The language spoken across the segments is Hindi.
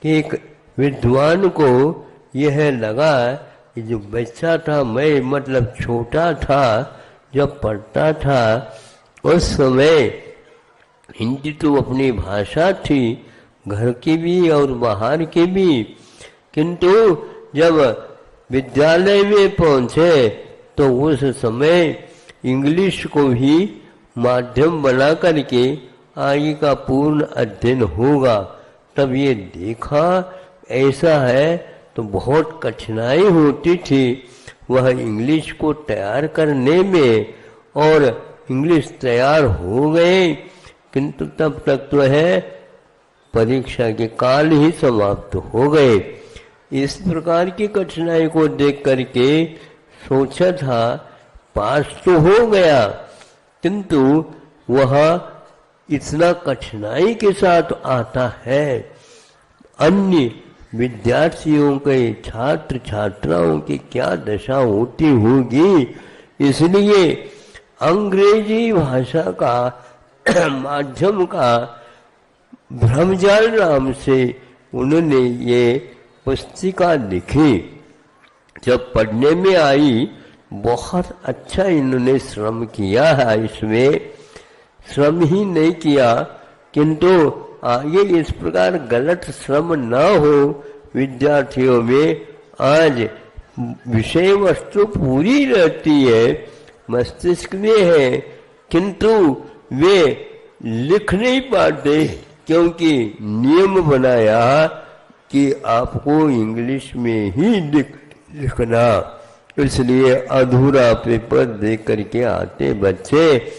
कि एक विद्वान को यह लगा कि जो बच्चा था, मैं मतलब छोटा था जब पढ़ता था, उस समय हिंदी तो अपनी भाषा थी, घर की भी और बाहर की भी, किंतु जब विद्यालय में पहुंचे तो उस समय इंग्लिश को भी माध्यम बना करके आगे का पूर्ण अध्ययन होगा। तब ये देखा ऐसा है तो बहुत कठिनाई होती थी वह इंग्लिश को तैयार करने में, और इंग्लिश तैयार हो गए, किंतु तब तक तो है परीक्षा के काल ही समाप्त हो गए। इस प्रकार की कठिनाई को देख करके सोचा था पास तो हो गया, किंतु वह इतना कठिनाई के साथ आता है। अन्य विद्यार्थियों के, छात्र छात्राओं की क्या दशा होती होगी। इसलिए अंग्रेजी भाषा का माध्यम का ब्रह्मजाल नाम से उन्होंने ये पुस्तिका लिखी। जब पढ़ने में आई बहुत अच्छा इन्होंने श्रम किया है, इसमें श्रम ही नहीं किया, किंतु आगे इस प्रकार गलत श्रम न हो विद्यार्थियों में। आज विषय वस्तु पूरी रहती है, मस्तिष्क में है, किंतु वे लिख नहीं पाते, क्योंकि नियम बनाया कि आपको इंग्लिश में ही लिखना, इसलिए अधूरा पेपर दे करके आते बच्चे,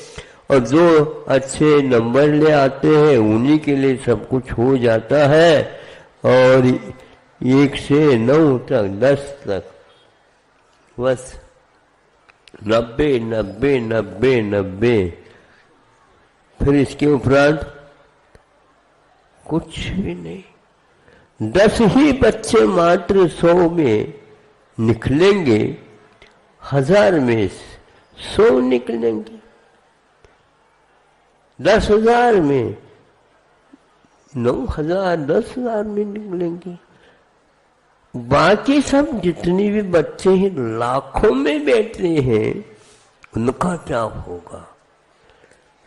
और जो अच्छे नंबर ले आते हैं उन्हीं के लिए सब कुछ हो जाता है। और 1 से 9 तक, 10 तक बस 90 90 90 90, फिर इसके उपरांत कुछ भी नहीं। 10 ही बच्चे मात्र 100 में निकलेंगे, 1000 में 100 निकलेंगे, 10,000 में 9,000, 10,000 में निकलेंगे। बाकी सब जितनी भी बच्चे हैं लाखों में बैठे हैं, उनका क्या होगा?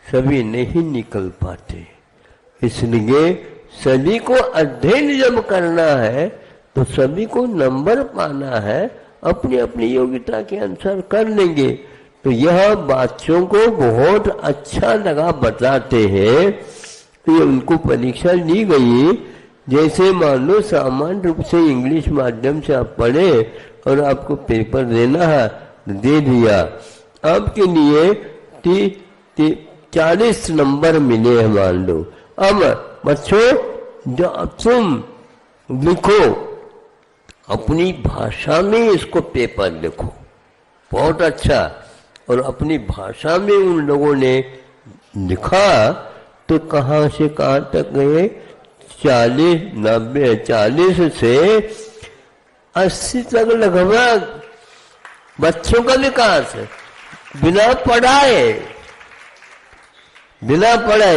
सभी नहीं निकल पाते। इसलिए सभी को अध्ययन जब करना है तो सभी को नंबर पाना है, अपनी अपनी योग्यता के अनुसार कर लेंगे। तो यह बच्चों को बहुत अच्छा लगा बताते हैं। तो ये उनको परीक्षा ली गई, जैसे मान लो सामान्य रूप से इंग्लिश माध्यम से आप पढ़े और आपको पेपर देना है, दे दिया, आपके लिए 40 नंबर मिले हैं मान लो। अब बच्चों जब तुम लिखो अपनी भाषा में, इसको पेपर लिखो बहुत अच्छा, और अपनी भाषा में उन लोगों ने लिखा तो कहाँ से कहाँ तक गए? 40 90 40 से 80 तक लगभग बच्चों का विकास है बिना पढ़ाए,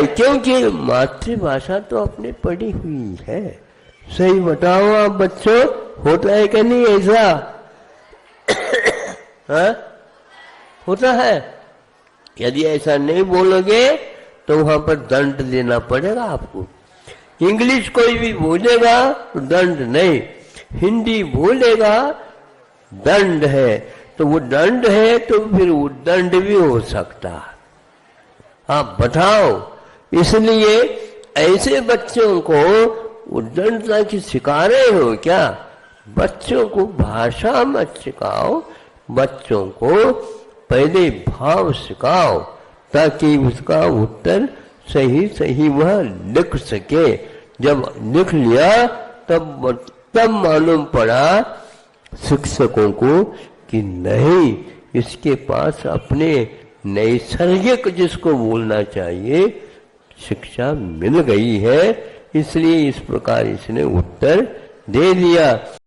क्योंकि मातृभाषा तो अपने पढ़ी हुई है। सही बताओ आप बच्चों, होता है कि नहीं ऐसा? हाँ? होता है। यदि ऐसा नहीं बोलोगे तो वहां पर दंड देना पड़ेगा आपको। इंग्लिश कोई भी बोलेगा तो दंड नहीं, हिंदी बोलेगा दंड है, तो वो दंड है तो फिर वो दंड भी हो सकता है। आप बताओ, इसलिए ऐसे बच्चों को उद्दंडता की सिखा रहे हो क्या? बच्चों को भाषा मत सिखाओ, बच्चों को पहले भाव सिखाओ, ताकि उसका उत्तर सही सही वह लिख सके। जब लिख लिया तब मालूम पड़ा शिक्षकों को कि नहीं, इसके पास अपने नैसर्गिक, जिसको बोलना चाहिए, शिक्षा मिल गई है, इसलिए इस प्रकार इसने उत्तर दे दिया।